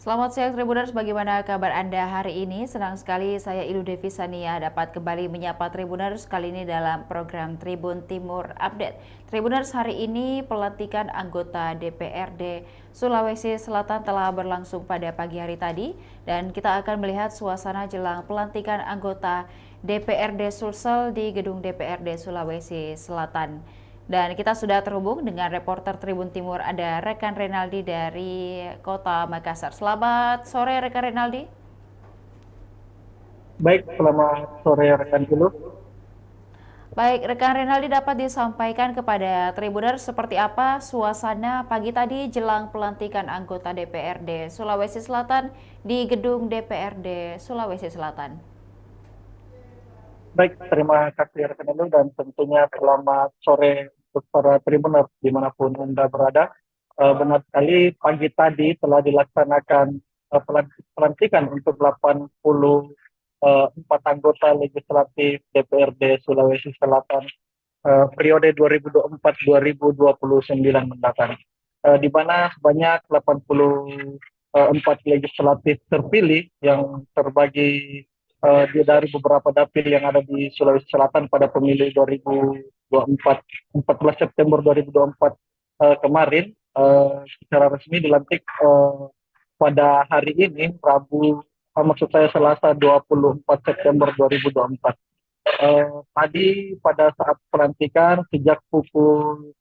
Selamat siang Tribuners, bagaimana kabar Anda hari ini? Senang sekali saya Ilu Devi Sania dapat kembali menyapa Tribuners kali ini dalam program Tribun Timur Update. Tribuners, hari ini pelantikan anggota DPRD Sulawesi Selatan telah berlangsung pada pagi hari tadi dan kita akan melihat suasana jelang pelantikan anggota DPRD Sulsel di gedung DPRD Sulawesi Selatan. Dan kita sudah terhubung dengan reporter Tribun Timur, ada rekan Renaldi dari Kota Makassar. Selamat sore rekan Renaldi. Baik, selamat sore rekan dulu. Baik, rekan Renaldi dapat disampaikan kepada Tribuners seperti apa suasana pagi tadi jelang pelantikan anggota DPRD Sulawesi Selatan di gedung DPRD Sulawesi Selatan. Baik, terima kasih rekan dulu dan tentunya selamat sore untuk para Tribuners dimanapun Anda berada. Benar sekali, pagi tadi telah dilaksanakan pelantikan untuk 84 anggota legislatif DPRD Sulawesi Selatan periode 2024-2029 mendatang. Di mana sebanyak 84 legislatif terpilih yang terbagi dari beberapa dapil yang ada di Sulawesi Selatan pada pemilu 2024, 14 September 2024 kemarin secara resmi dilantik pada hari ini, Rabu, maksud saya Selasa 24 September 2024. Tadi pada saat pelantikan sejak pukul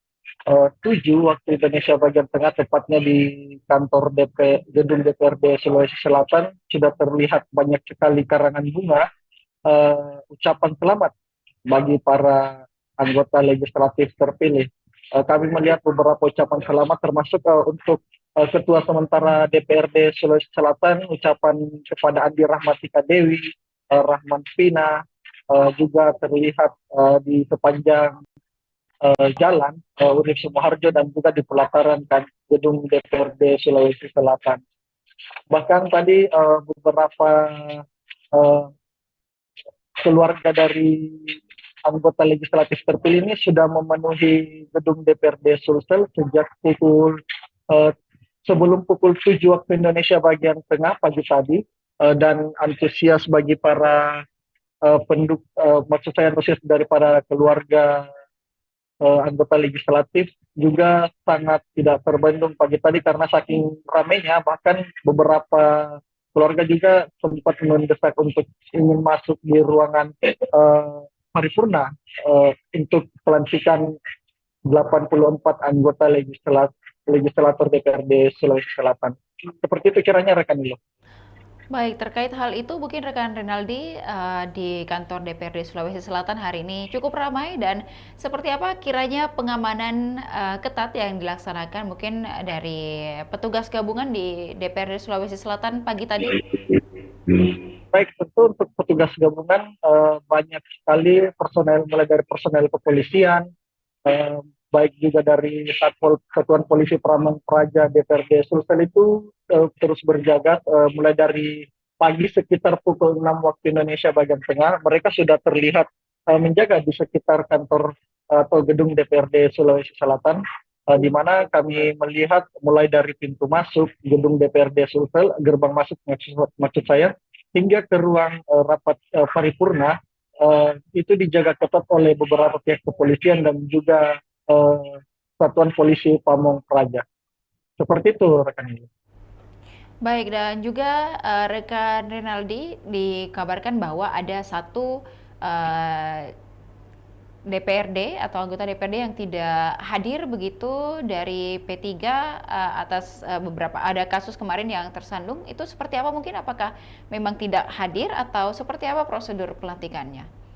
7 waktu Indonesia bagian tengah, tepatnya di kantor gedung DPRD Sulawesi Selatan, sudah terlihat banyak sekali karangan bunga ucapan selamat bagi para anggota legislatif terpilih. Kami melihat beberapa ucapan selamat termasuk untuk Ketua Sementara DPRD Sulawesi Selatan, ucapan kepada Andi Rahmatika Dewi, Rahman Pina, juga terlihat di sepanjang jalan Urip Sumoharjo dan juga di pelataran gedung DPRD Sulawesi Selatan. Bahkan tadi beberapa uh, keluarga dari anggota legislatif terpilih ini sudah memenuhi gedung DPRD Sulsel sejak uh, sebelum pukul 7 waktu Indonesia bagian tengah pagi tadi, dan antusias bagi para maksud saya antusias daripada keluarga anggota legislatif juga sangat tidak terbendung pagi tadi karena saking ramainya, bahkan beberapa keluarga juga sempat mendesak untuk ingin masuk di ruangan paripurna untuk pelantikan 84 anggota legislator DPRD Sulawesi Selatan. Seperti itu kiranya rekan dulu. Baik, terkait hal itu mungkin rekan Renaldi di kantor DPRD Sulawesi Selatan hari ini cukup ramai dan seperti apa kiranya pengamanan ketat yang dilaksanakan mungkin dari petugas gabungan di DPRD Sulawesi Selatan pagi tadi? Baik, tentu untuk petugas gabungan banyak sekali personel, mulai dari personel kepolisian, eh, baik juga dari Satuan Polisi Pamong Praja DPRD Sulsel itu terus berjaga mulai dari pagi sekitar pukul 6 waktu Indonesia bagian tengah. Mereka sudah terlihat menjaga di sekitar kantor atau gedung DPRD Sulawesi Selatan, di mana kami melihat mulai dari pintu masuk gedung DPRD Sulsel, gerbang masuk maksud saya, hingga ke ruang rapat paripurna, itu dijaga ketat oleh beberapa pihak kepolisian dan juga Satuan Polisi Pamong Praja. Seperti itu rekan ini. Baik, dan juga rekan Renaldi dikabarkan bahwa ada satu DPRD atau anggota DPRD yang tidak hadir begitu dari P3 atas beberapa ada kasus kemarin yang tersandung. Itu seperti apa mungkin? Apakah memang tidak hadir atau seperti apa prosedur pelantikannya?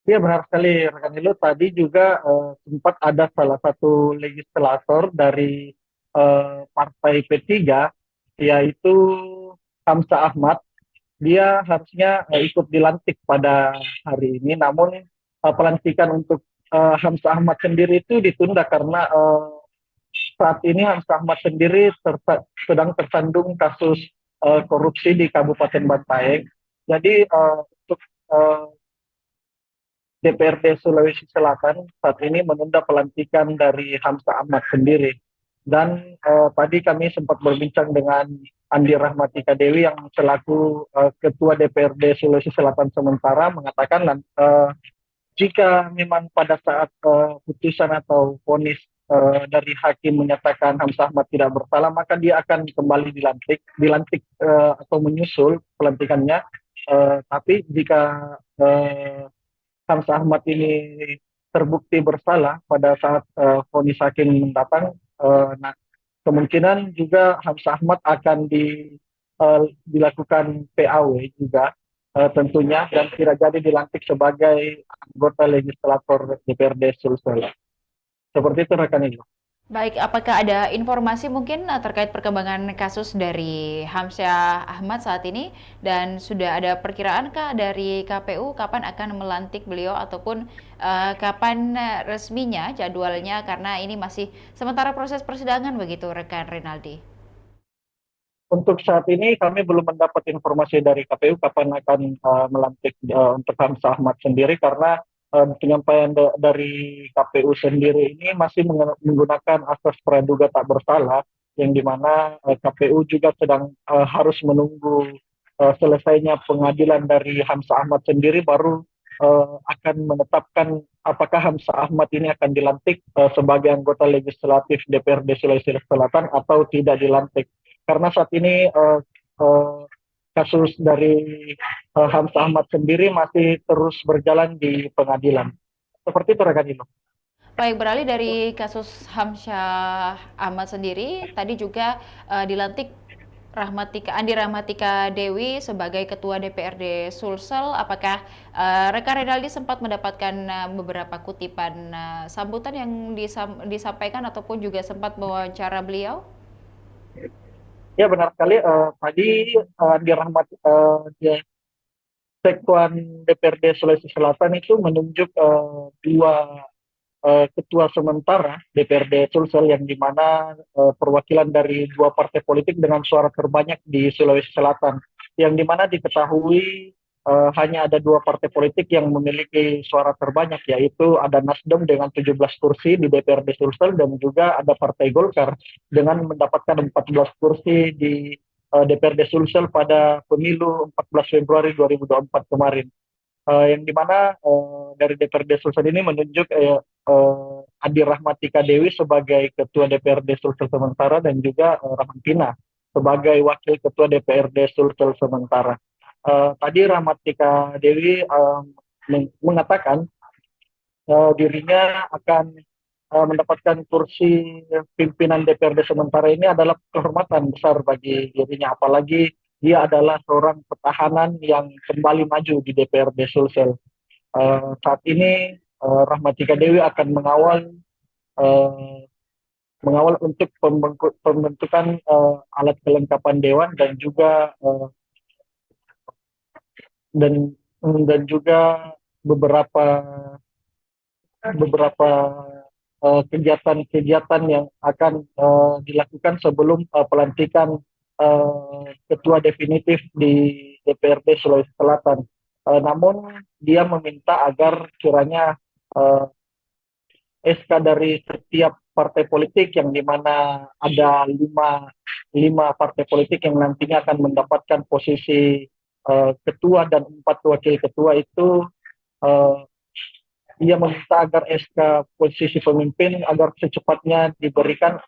Ya benar sekali rekan Hilo, tadi juga sempat ada salah satu legislator dari partai P3, yaitu Hamzah Ahmad. Dia harusnya ikut dilantik pada hari ini, namun pelantikan untuk Hamzah Ahmad sendiri itu ditunda karena saat ini Hamzah Ahmad sendiri sedang tersandung kasus korupsi di Kabupaten Bantaeng. Jadi untuk DPRD Sulawesi Selatan saat ini menunda pelantikan dari Hamzah Ahmad sendiri. Dan tadi kami sempat berbincang dengan Andi Rahmatika Dewi yang selaku Ketua DPRD Sulawesi Selatan sementara mengatakan jika memang pada saat putusan atau vonis dari hakim menyatakan Hamzah Ahmad tidak bersalah, maka dia akan kembali dilantik atau menyusul pelantikannya. Tapi jika Hamzah Ahmad ini terbukti bersalah pada saat vonis hakim mendatang, nah kemungkinan juga Hamzah Ahmad akan dilakukan PAW juga tentunya dan tidak jadi dilantik sebagai anggota legislator DPRD Sulsel. Seperti itu rekan itu. Baik, apakah ada informasi mungkin terkait perkembangan kasus dari Hamzah Ahmad saat ini dan sudah ada perkiraankah dari KPU kapan akan melantik beliau ataupun kapan resminya jadwalnya karena ini masih sementara proses persidangan begitu rekan Renaldi? Untuk saat ini kami belum mendapat informasi dari KPU kapan akan melantik untuk Hamzah Ahmad sendiri karena penyampaian dari KPU sendiri ini masih menggunakan asas praduga tak bersalah yang dimana KPU juga sedang harus menunggu selesainya pengadilan dari Hamzah Ahmad sendiri baru akan menetapkan apakah Hamzah Ahmad ini akan dilantik sebagai anggota legislatif DPRD Sulawesi Selatan atau tidak dilantik karena saat ini kasus dari Hamzah Ahmad sendiri masih terus berjalan di pengadilan. Seperti itu rekan Ino. Baik, beralih dari kasus Hamzah Ahmad sendiri, tadi juga dilantik Andi Rahmatika Dewi sebagai Ketua DPRD Sulsel. Apakah rekan Renaldi sempat mendapatkan beberapa kutipan sambutan yang disampaikan ataupun juga sempat mewawancara beliau? Ya benar sekali. Tadi Andi Rahmat Sekuan DPRD Sulawesi Selatan itu menunjuk dua ketua sementara DPRD Sulsel yang dimana perwakilan dari dua partai politik dengan suara terbanyak di Sulawesi Selatan, yang dimana diketahui hanya ada dua partai politik yang memiliki suara terbanyak, yaitu ada Nasdem dengan 17 kursi di DPRD Sulsel dan juga ada Partai Golkar dengan mendapatkan 14 kursi di DPRD Sulsel pada pemilu 14 Februari 2024 kemarin. Yang dimana dari DPRD Sulsel ini menunjuk Andi Rahmatika Dewi sebagai Ketua DPRD Sulsel sementara dan juga Rahmatina sebagai Wakil Ketua DPRD Sulsel sementara. Tadi Rahmatika Dewi mengatakan dirinya akan mendapatkan kursi pimpinan DPRD sementara ini adalah kehormatan besar bagi dirinya, apalagi dia adalah seorang petahanan yang kembali maju di DPRD Sulsel. Saat ini Rahmatika Dewi akan mengawal untuk pembentukan alat kelengkapan dewan dan juga dan juga beberapa kegiatan-kegiatan yang akan dilakukan sebelum pelantikan ketua definitif di DPRD Sulawesi Selatan. Namun dia meminta agar kiranya SK dari setiap partai politik yang dimana ada lima partai politik yang nantinya akan mendapatkan posisi ketua dan 4 wakil ketua itu ia meminta agar SK posisi pemimpin agar secepatnya diberikan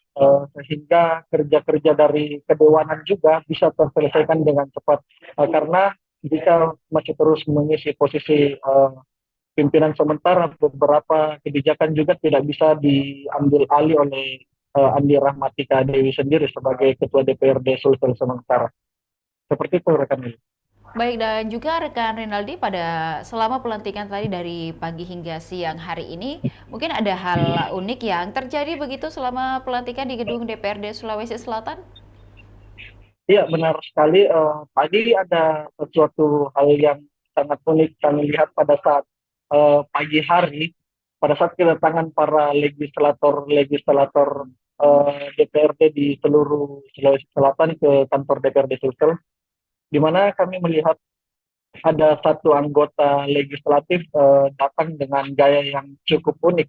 sehingga kerja-kerja dari kedewanan juga bisa terselesaikan dengan cepat. Karena jika masih terus mengisi posisi pimpinan sementara, beberapa kebijakan juga tidak bisa diambil alih oleh Andi Rahmatika Dewi sendiri sebagai Ketua DPRD Sulsel sementara. Seperti itu rekan. Baik, dan juga rekan Renaldi pada selama pelantikan tadi dari pagi hingga siang hari ini, mungkin ada hal unik yang terjadi begitu selama pelantikan di gedung DPRD Sulawesi Selatan? Iya, benar sekali. Tadi ada sesuatu hal yang sangat unik kami lihat pada saat pagi hari, pada saat kedatangan para legislator DPRD di seluruh Sulawesi Selatan ke kantor DPRD Sulsel, di mana kami melihat ada satu anggota legislatif datang dengan gaya yang cukup unik.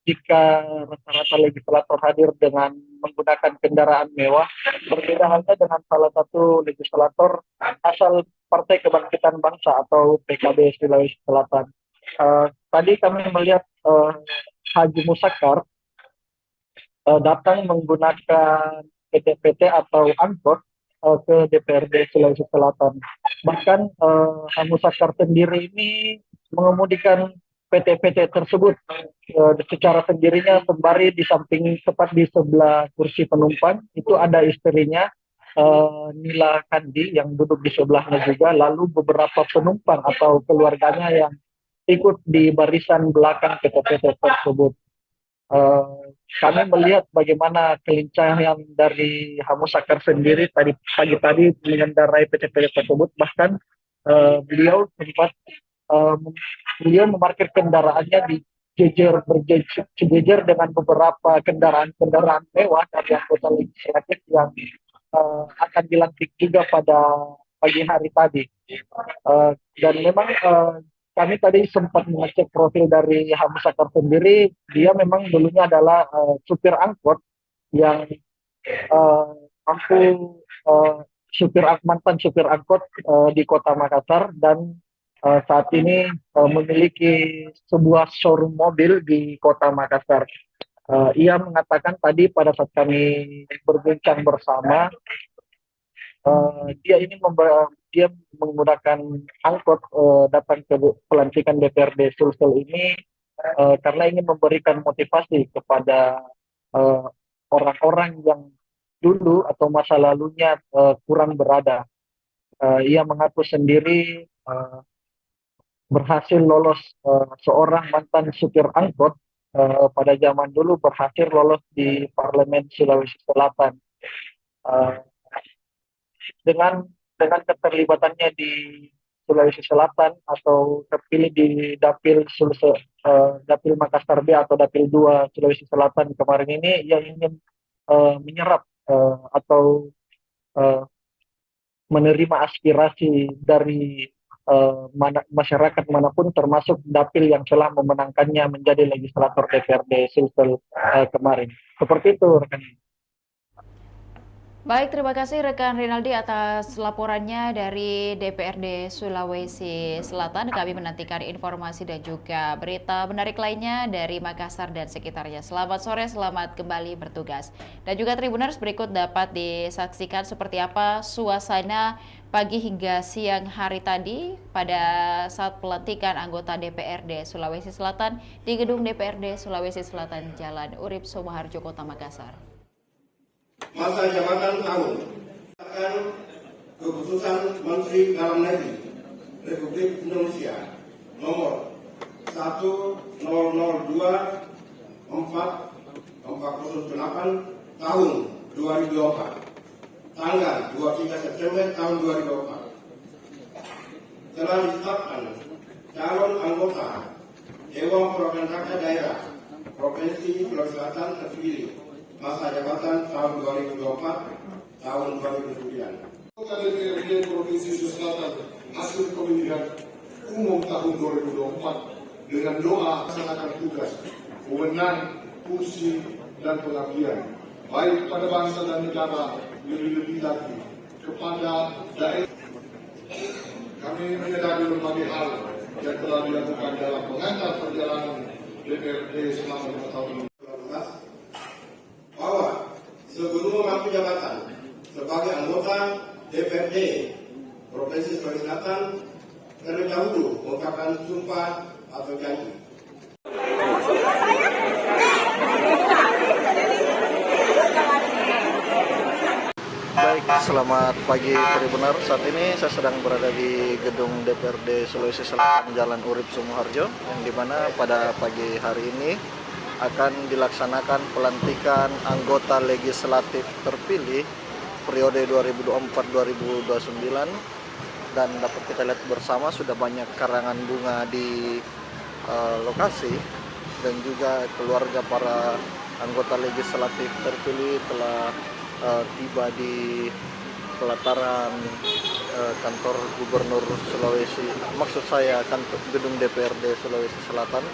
jika rata-rata legislator hadir dengan menggunakan kendaraan mewah, berbeda halnya dengan salah satu legislator asal Partai Kebangkitan Bangsa atau PKB Sulawesi Selatan. Tadi kami melihat Haji Musakar datang menggunakan PT-PT atau angkot ke DPRD Sulawesi Selatan. Bahkan Musakar sendiri ini mengemudikan PT-PT tersebut secara sendirinya, sembari di samping tepat di sebelah kursi penumpang itu ada istrinya Nila Kandi yang duduk di sebelahnya juga, lalu beberapa penumpang atau keluarganya yang ikut di barisan belakang PT-PT tersebut. Kami melihat bagaimana kelincahan dari Hamusakar sendiri tadi pagi tadi mengendarai PT-PT tersebut. Bahkan beliau sempat beliau memarkir kendaraannya di berjejer dengan beberapa kendaraan mewah dari anggota legislatif yang akan dilantik juga pada pagi hari tadi. Dan memang kami tadi sempat mengecek profil dari Hamusakar sendiri. Dia memang dulunya adalah supir angkot yang mampu mantan supir angkot di Kota Makassar, dan saat ini memiliki sebuah showroom mobil di Kota Makassar. Ia mengatakan tadi pada saat kami berbincang bersama, dia menggunakan angkot datang ke pelantikan DPRD Sulsel ini karena ingin memberikan motivasi kepada orang-orang yang dulu atau masa lalunya kurang berada. Ia mengaku sendiri berhasil lolos, seorang mantan supir angkot pada zaman dulu berhasil lolos di Parlemen Sulawesi Selatan. Dengan keterlibatannya di Sulawesi Selatan atau terpilih di Dapil Dapil Makassar B atau Dapil 2 Sulawesi Selatan kemarin ini, yang ingin menyerap atau menerima aspirasi dari masyarakat manapun, termasuk Dapil yang telah memenangkannya menjadi legislator DPRD Sulsel kemarin. Seperti itu, rekan. Baik, terima kasih rekan Rinaldi atas laporannya dari DPRD Sulawesi Selatan. Kami menantikan informasi dan juga berita menarik lainnya dari Makassar dan sekitarnya. Selamat sore, selamat kembali bertugas. Dan juga Tribuners, berikut dapat disaksikan seperti apa suasana pagi hingga siang hari tadi pada saat pelantikan anggota DPRD Sulawesi Selatan di gedung DPRD Sulawesi Selatan, Jalan Urip Sumoharjo, Kota Makassar. Masa jabatan tahun akan keputusan Menteri Dalam Negeri Republik Indonesia nomor 1002408 tahun 2024 tanggal 23 September tahun 2024 telah ditetapkan calon anggota Dewan Perwakilan Rakyat Daerah Provinsi Sulawesi Selatan terpilih masa jabatan tahun 2024 tahun 2009. DPRD Provinsi Sulawesi Selatan hasil pemilihan umum tahun 2024 dengan doa melaksanakan tugas, wewenang, fungsi dan pengabdian baik pada bangsa dan negara, lebih-lebih lagi kepada daerah. Kami menyadari berbagai hal yang telah dilakukan dalam mengantar perjalanan DPRD selama 5 tahun ini. Bahwa sebelum memangku jabatan sebagai anggota DPRD Provinsi Sulawesi Selatan, terlebih dahulu mengucapkan sumpah atau janji. Baik, selamat pagi Tribuners. Saat ini saya sedang berada di gedung DPRD Sulawesi Selatan, Jalan Urip Sumoharjo, yang dimana pada pagi hari ini akan dilaksanakan pelantikan anggota legislatif terpilih periode 2024-2029, dan dapat kita lihat bersama sudah banyak karangan bunga di lokasi, dan juga keluarga para anggota legislatif terpilih telah tiba di pelataran kantor Gubernur Sulawesi, maksud saya kantor gedung DPRD Sulawesi Selatan.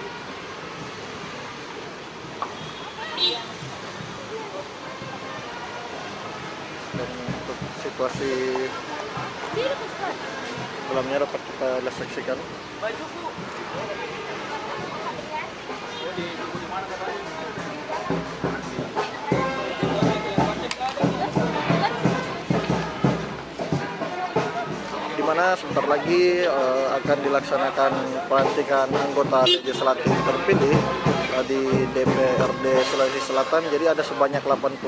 situasi dalamnya dapat kita saksikan. Di mana sebentar lagi akan dilaksanakan pelantikan anggota legislatif terpilih di DPRD Sulawesi Selatan. Jadi ada sebanyak 85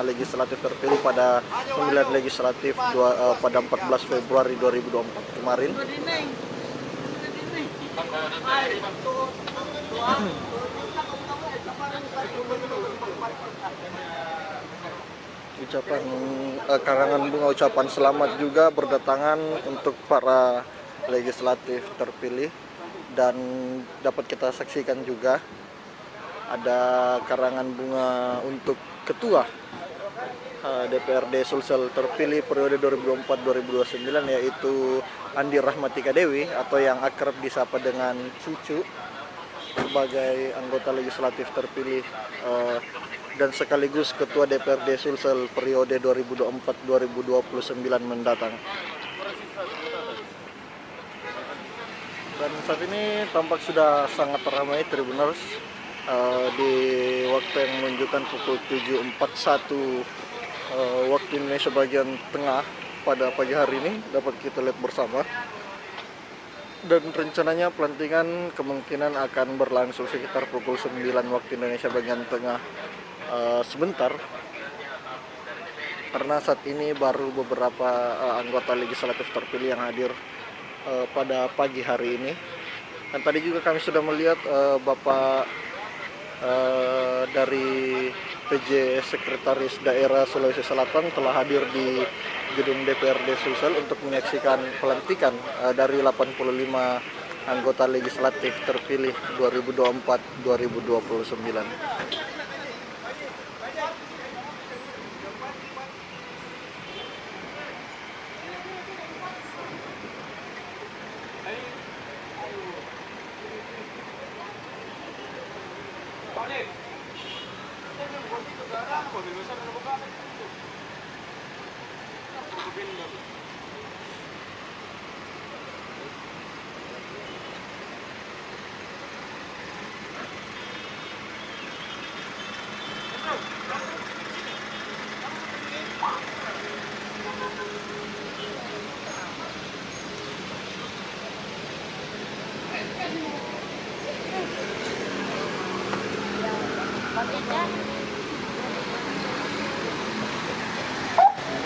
legislatif terpilih pada pemilihan legislatif pada 14 Februari 2024 kemarin. Ucapan karangan bunga ucapan selamat juga berdatangan untuk para legislatif terpilih, dan dapat kita saksikan juga ada karangan bunga untuk ketua DPRD Sulsel terpilih periode 2024-2029, yaitu Andi Rahmatika Dewi atau yang akrab disapa dengan Cucu, sebagai anggota legislatif terpilih dan sekaligus ketua DPRD Sulsel periode 2024-2029 mendatang. Dan saat ini tampak sudah sangat ramai Tribuners. Di waktu yang menunjukkan pukul 7.41 waktu Indonesia bagian tengah pada pagi hari ini dapat kita lihat bersama. Dan rencananya pelantikan kemungkinan akan berlangsung sekitar pukul 9 waktu Indonesia bagian tengah sebentar, karena saat ini baru beberapa anggota legislatif terpilih yang hadir pada pagi hari ini. Dan tadi juga kami sudah melihat Bapak dari PJ Sekretaris Daerah Sulawesi Selatan telah hadir di gedung DPRD Sulsel untuk menyaksikan pelantikan dari 85 anggota legislatif terpilih 2024-2029.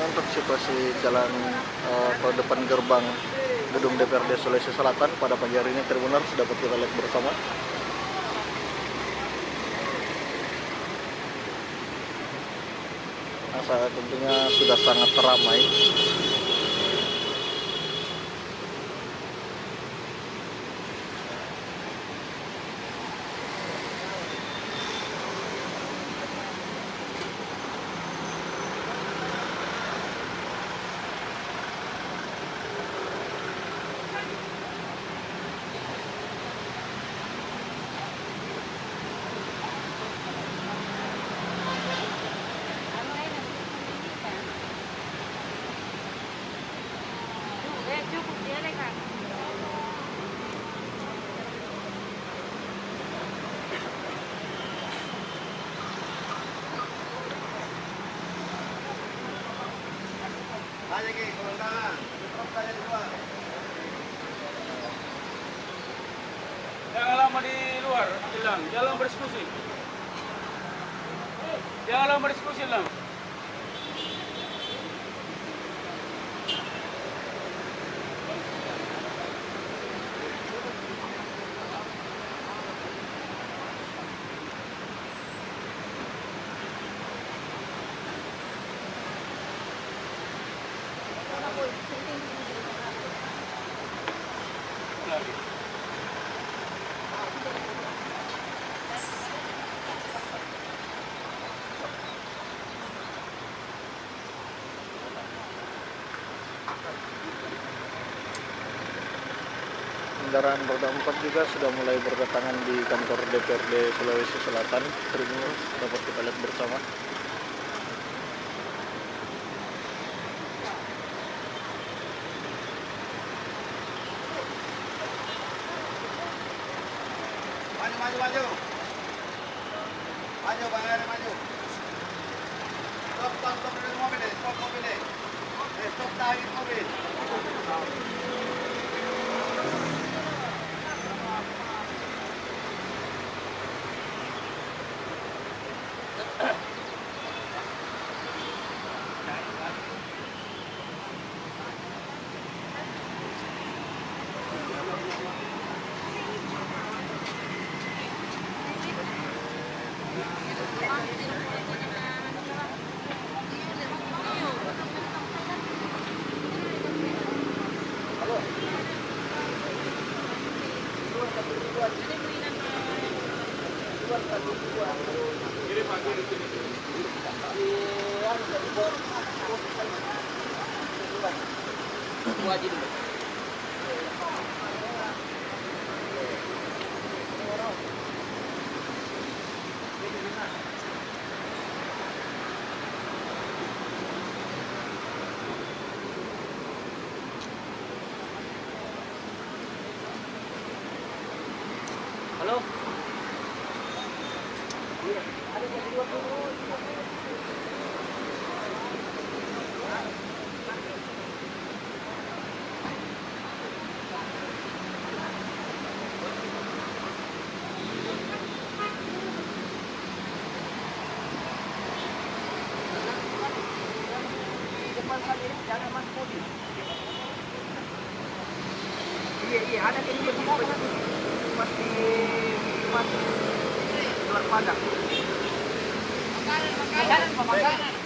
Untuk situasi jalan atau depan gerbang gedung DPRD Sulawesi Selatan pada pagi hari ini, Tribuners, dapat kita lihat bersama. Masa tentunya sudah sangat ramai. Jangan lama di luar, hilang. Jangan berdiskusi. Jangan lama berdiskusi, hilang. Kendaraan roda 4 juga sudah mulai berdatangan di kantor DPRD Sulawesi Selatan. Tribuners, dapat kita lihat bersama. maju, maju. Maju, Bang Eri, maju. Stop, stop, stop dulu mobil deh, stop mobil deh. Stop tarik mobil. Iya, ada ini semua masih luar padang. Makanan.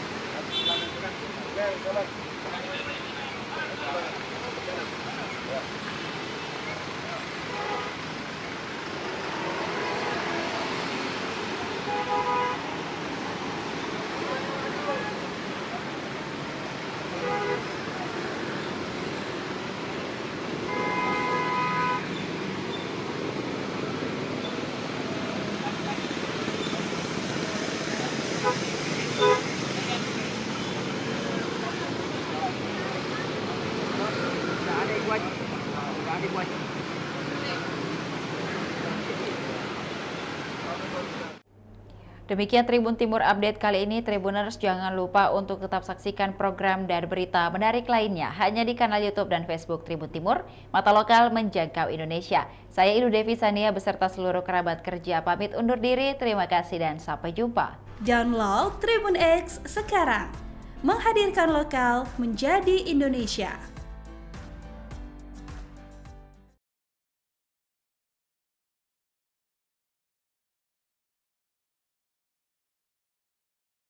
Demikian Tribun Timur Update kali ini. Tribuners, jangan lupa untuk tetap saksikan program dan berita menarik lainnya hanya di kanal YouTube dan Facebook Tribun Timur, mata lokal menjangkau Indonesia. Saya Ilu Devi Sania beserta seluruh kerabat kerja pamit undur diri. Terima kasih dan sampai jumpa. Download Tribun X sekarang. Menghadirkan lokal menjadi Indonesia.